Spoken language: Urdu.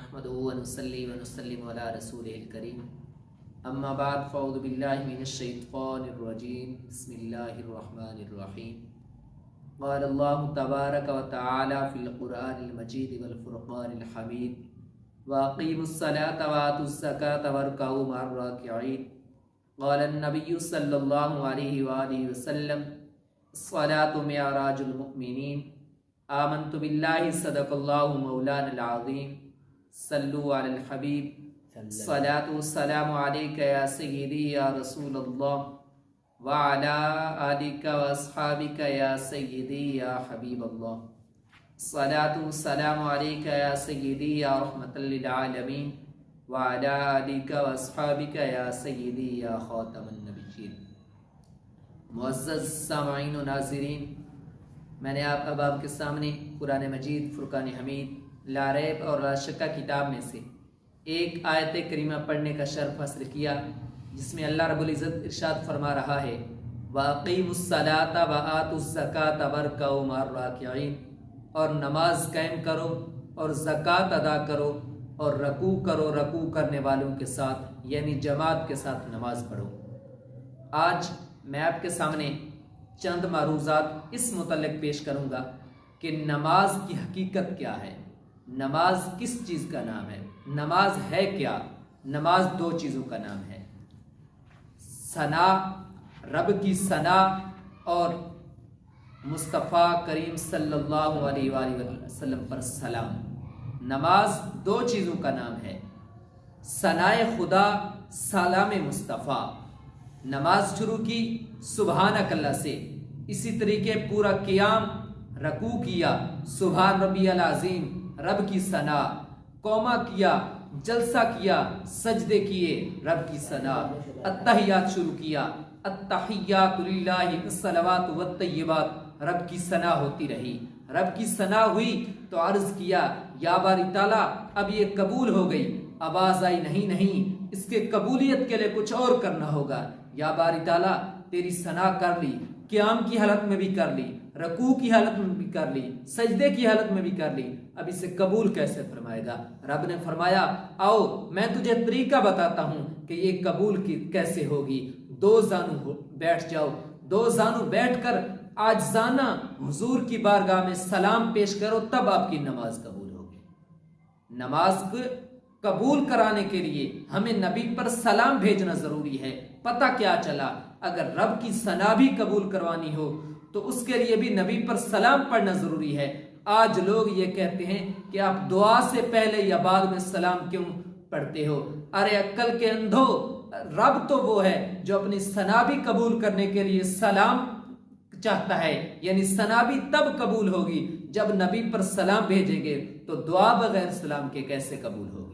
نحمدہ ونصلی ونسلم علی رسولہ الکریم اما بعد فاعوذ باللہ من الشیطان الرجیم بسم اللہ الرحمن الرحیم قال اللہ تبارک و تعالی فی القرآن المجید والفرقان الحمید واقیموا الصلاة وآتوا الزکاة وارکعوا مع الراکعین قال النبی صلی اللہ علیہ وآلہ وسلم الصلاة معراج المؤمنین آمنت باللہ صدق اللہ مولانا العظیم صلو علی الحبیب الصلاة والسلام علیکہ یا سیدی یا رسول اللہ وعلا آلک واصحابک یا سیدی یا حبیب اللہ الصلاة والسلام علیکہ یا سیدی یا رحمت للعالمین وعلا آلک واصحابک یا سیدی یا خاتم النبیین۔ معزز سامعین و ناظرین، میں نے اب آپ کے سامنے قرآن مجید فرقان حمید لا ریب اور لا شک کتاب میں سے ایک آیت کریمہ پڑھنے کا شرف حاصل کیا، جس میں اللہ رب العزت ارشاد فرما رہا ہے وَأَقِيمُوا الصَّلَاةَ وَآتُوا الزَّكَاةَ وَارْكَعُوا مَعَ الرَّاكِعِينَ، اور نماز قائم کرو اور زکوٰۃ ادا کرو اور رکوع کرو رکوع کرنے والوں کے ساتھ، یعنی جماعت کے ساتھ نماز پڑھو۔ آج میں آپ کے سامنے چند معروضات اس متعلق پیش کروں گا کہ نماز کی حقیقت کیا ہے، نماز کس چیز کا نام ہے، نماز ہے کیا۔ نماز دو چیزوں کا نام ہے، ثنا، رب کی ثنا، اور مصطفیٰ کریم صلی اللہ علیہ وآلہ وسلم پر سلام۔ نماز دو چیزوں کا نام ہے، ثنائے خدا، سلام مصطفیٰ۔ نماز شروع کی سبحانک اللہ سے، اسی طریقے پورا قیام رکوع کیا سبحان ربی العظیم، رب کی ثنا، قوما کیا، جلسہ کیا، سجدے کیے، رب کی ثنا، التحیات شروع کیا، التحیات للہ الصلوات والطیبات، رب کی ثنا ہوتی رہی۔ رب کی ثنا ہوئی تو عرض کیا یا باری تعالیٰ اب یہ قبول ہو گئی، آواز آئی نہیں، اس کے قبولیت کے لیے کچھ اور کرنا ہوگا۔ یا باری تعالیٰ تیری ثنا کر لی، قیام کی حالت میں بھی کر لی، رکوع کی حالت میں بھی کر لی، سجدے کی حالت میں بھی کر لی، اب اسے قبول کیسے فرمائے گا؟ رب نے فرمایا آؤ میں تجھے طریقہ بتاتا ہوں کہ یہ قبول کیسے ہوگی۔ دو زانو بیٹھ جاؤ، دو زانو بیٹھ کر عاجزانہ حضور کی بارگاہ میں سلام پیش کرو، تب آپ کی نماز قبول ہوگی۔ نماز کو قبول کرانے کے لیے ہمیں نبی پر سلام بھیجنا ضروری ہے۔ پتہ کیا چلا، اگر رب کی ثنا بھی قبول کروانی ہو تو اس کے لیے بھی نبی پر سلام پڑھنا ضروری ہے۔ آج لوگ یہ کہتے ہیں کہ آپ دعا سے پہلے یا بعد میں سلام کیوں پڑھتے ہو؟ ارے عقل کے اندھو، رب تو وہ ہے جو اپنی ثنا بھی قبول کرنے کے لیے سلام چاہتا ہے، یعنی ثنا بھی تب قبول ہوگی جب نبی پر سلام بھیجیں گے، تو دعا بغیر سلام کے کیسے قبول ہوگی؟